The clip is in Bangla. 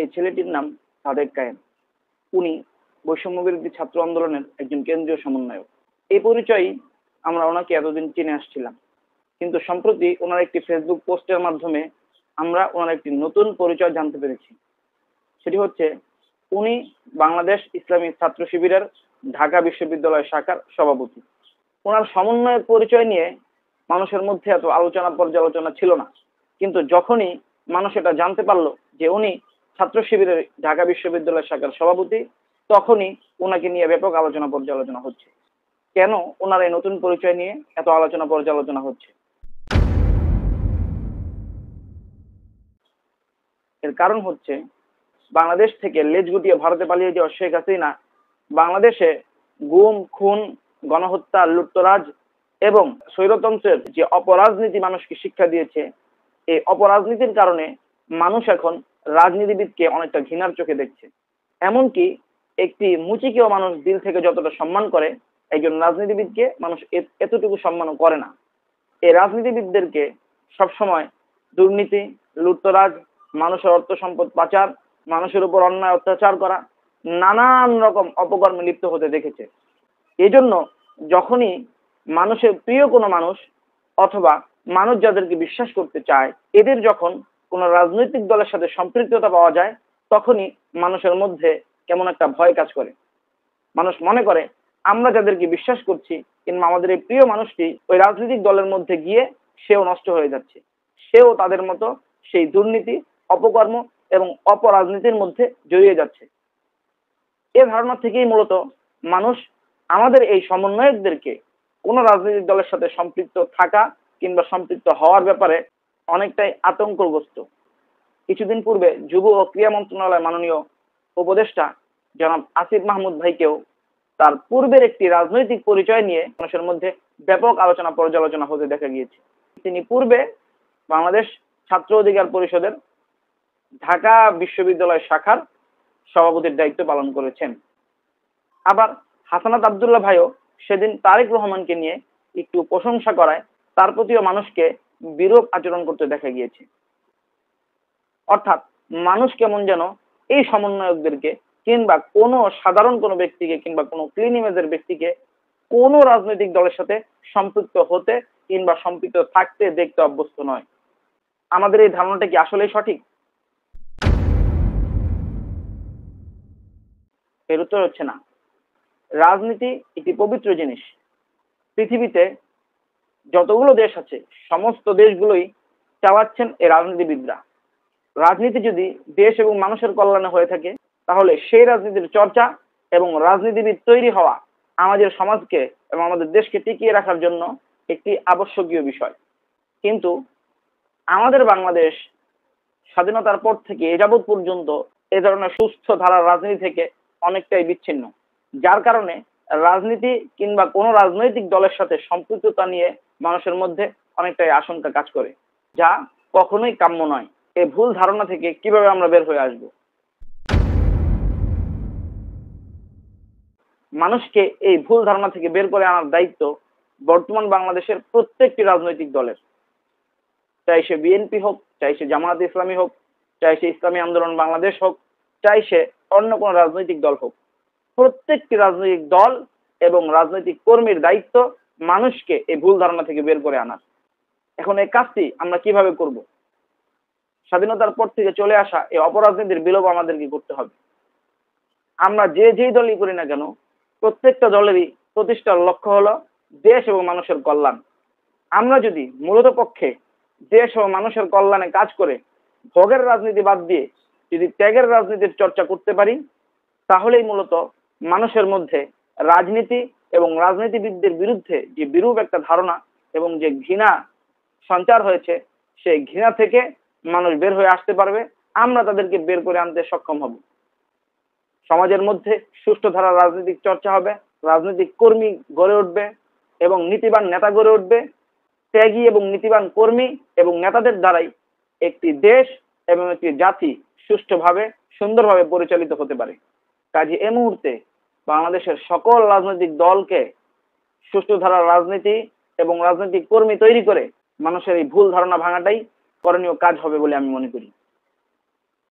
এই ছেলেটির নাম সাদেক কায়েম। উনি বৈষম্য বিরোধী ছাত্র আন্দোলনের একজন কেন্দ্রীয় সমন্বয়ক। এই পরিচয়ই আমরা ওনাকে এতদিন চিনে আসছিলাম, কিন্তু সম্প্রতি ওনার একটি ফেসবুক পোস্টের মাধ্যমে আমরা ওনার একটি নতুন পরিচয় জানতে পেরেছি। সেটি হচ্ছে উনি বাংলাদেশ ইসলামী ছাত্র শিবিরের ঢাকা বিশ্ববিদ্যালয় শাখার সভাপতি। ওনার সমন্বয়ের পরিচয় নিয়ে মানুষের মধ্যে এত আলোচনা পর্যালোচনা ছিল না, কিন্তু যখনই মানুষ এটা জানতে পারলো যে উনি ছাত্র শিবিরের ঢাকা বিশ্ববিদ্যালয় শাখার সভাপতি, তখনই ওনাকে নিয়ে ব্যাপক আলোচনা পর্যালোচনা হচ্ছে। কেন ওনার এই নতুন পরিচয় নিয়ে এত আলোচনা পর্যালোচনা হচ্ছে? এর কারণ হচ্ছে বাংলাদেশ থেকে লেজ গুটিয়ে ভারতে পালিয়ে যাওয়া শেখ হাসিনা বাংলাদেশে গুম, খুন, গণহত্যা, লুটতরাজ এবং স্বৈরতন্ত্রের যে অপরাজনীতি মানুষকে শিক্ষা দিয়েছে, এই অপরাজনীতির কারণে মানুষ এখন রাজনীতিবিদকে অনেকটা ঘৃণার চোখে দেখছে। এমনকি একটি মুচিকেও মানুষ দিল থেকে যতটা সম্মান করে, একজন রাজনীতিবিদকে মানুষ এতটুকু সম্মানও করে না। এই রাজনীতিবিদদেরকে সবসময় দুর্নীতি, লুটতরাজ, মানুষের অর্থ সম্পদ পাচার, মানুষের উপর অন্যায় অত্যাচার করা, নানান রকম অপকর্মে লিপ্ত হতে দেখেছে। এই জন্য যখনই মানুষের প্রিয় কোনো মানুষ অথবা মানুষ যাদেরকে বিশ্বাস করতে চায়, এদের যখন কোনো রাজনৈতিক দলের সাথে সম্পৃক্ততা পাওয়া যায়, তখনই মানুষের মধ্যে কেমন একটা ভয় কাজ করে। মানুষ মনে করে আমরা যাদেরকে বিশ্বাস করছি কিংবা আমাদের এই প্রিয় মানুষটি ওই রাজনৈতিক দলের মধ্যে গিয়ে সেও নষ্ট হয়ে যাচ্ছে, সেও তাদের মতো সেই দুর্নীতি, অপকর্ম এবং অপরাজনীতির মধ্যে জড়িয়ে যাচ্ছে। এ ধারণা থেকেই মূলত মানুষ আমাদের এই সমন্বয়কদেরকে কোন রাজনৈতিক দলের সাথে সম্পৃক্ত থাকা কিংবা সম্পৃক্ত হওয়ার ব্যাপারে অনেকটাই আতঙ্কগ্রস্ত। কিছুদিন পূর্বে যুব ও ক্রীড়া মন্ত্রণালয় মাননীয় উপদেষ্টা জনাব আসিফ মাহমুদ ভাইকেও তার পূর্বের একটি রাজনৈতিক পরিচয় নিয়ে মানুষের মধ্যে ব্যাপক আলোচনা পর্যালোচনা হতে দেখা গিয়েছে। তিনি পূর্বে বাংলাদেশ ছাত্র অধিকার পরিষদের ঢাকা বিশ্ববিদ্যালয় শাখার সভাপতির দায়িত্ব পালন করেছেন। আবার হাসানাত আব্দুল্লাহ ভাইও সেদিন তারেক রহমানকে নিয়ে একটু প্রশংসা করায় তার প্রতিও মানুষকে বিরূপ আচরণ করতে দেখা গিয়েছে। অর্থাৎ মানুষ কেমন যেন এই সমন্বয়কদেরকে কিংবা কোনো সাধারণ কোনো ব্যক্তিকে কিংবা কোনো ক্লিন ইমেজের ব্যক্তিকে কোনো রাজনৈতিক দলের সাথে সম্পৃক্ত হতে কিংবা সম্পৃক্ত থাকতে দেখতে অভ্যস্ত নয়। আমাদের এই ধারণাটা কি আসলেই সঠিক? এর উত্তর হচ্ছে না। রাজনীতি একটি পবিত্র জিনিস। পৃথিবীতে যতগুলো দেশ আছে সমস্ত দেশগুলোই চালাচ্ছেন এই রাজনীতিবিদরা। রাজনীতি যদি দেশ এবং মানুষের কল্যাণে হয়ে থাকে, তাহলে সেই রাজনীতির চর্চা এবং রাজনীতিবিদ তৈরি হওয়া আমাদের সমাজকে এবং আমাদের দেশকে টিকিয়ে রাখার জন্য একটি আবশ্যকীয় বিষয়। কিন্তু আমাদের বাংলাদেশ স্বাধীনতার পর থেকে এ যাবৎ পর্যন্ত এ ধরনের সুস্থ ধারার রাজনীতি থেকে অনেকটাই বিচ্ছিন্ন, যার কারণে রাজনীতি কিংবা কোনো রাজনৈতিক দলের সাথে সম্পৃক্ততা নিয়ে মানুষের মধ্যে অনেকটাই আশঙ্কা কাজ করে, যা কখনোই কাম্য নয়। এই ভুল ধারণা থেকে কিভাবে আমরা বের হয়ে আসব? মানুষকে এই ভুল ধারণা থেকে বের করে আনার দায়িত্ব বর্তমান বাংলাদেশের প্রত্যেকটি রাজনৈতিক দলের। চাই সে বিএনপি হোক, চাই সে জামায়াত ইসলামী হোক, চাই সে ইসলামী আন্দোলন বাংলাদেশ হোক, চাই সে অন্য কোনো রাজনৈতিক দল হোক, প্রত্যেকটি রাজনৈতিক দল এবং রাজনৈতিক কর্মীর দায়িত্ব মানুষকে এই ভুল ধারণা থেকে বের করে আনার। এখন এই কাজটি আমরা কিভাবে করব? স্বাধীনতার পর থেকে চলে আসা এই অপরাজনীতির বিলোপ আমাদেরকে করতে হবে। আমরা যেই দলই করি না কেন, প্রত্যেকটা দলেরই প্রতিষ্ঠার লক্ষ্য হলো দেশ এবং মানুষের কল্যাণ। আমরা যদি মূলত পক্ষে দেশ ও মানুষের কল্যাণে কাজ করে ভোগের রাজনীতি বাদ দিয়ে যদি ত্যাগের রাজনীতির চর্চা করতে পারি, তাহলেই মূলত মানুষের মধ্যে রাজনীতি এবং রাজনীতিবিদদের বিরুদ্ধে যে বিরূপ একটা ধারণা এবং যে ঘৃণা সঞ্চার হয়েছে, সেই ঘৃণা থেকে মানুষ বের হয়ে আসতে পারবে। আমরা তাদেরকে বের করে আনতে সক্ষম হব। সমাজের মধ্যে সুষ্ঠু ধারার রাজনৈতিক চর্চা হবে, রাজনৈতিক কর্মী গড়ে উঠবে এবং নীতিবান নেতা গড়ে উঠবে। ত্যাগী এবং নীতিবান কর্মী এবং নেতাদের দ্বারাই একটি দেশ এবং একটি জাতি সুষ্ঠুভাবে সুন্দরভাবে পরিচালিত হতে পারে। কাজে এই মুহূর্তে বাংলাদেশের সকল রাজনৈতিক দলকে সুষ্ঠু ধারার রাজনীতি এবং রাজনৈতিক কর্মী তৈরি করে মানুষের এই ভুল ধারণা ভাঙাটাই করণীয় কাজ হবে বলে আমি মনে করি।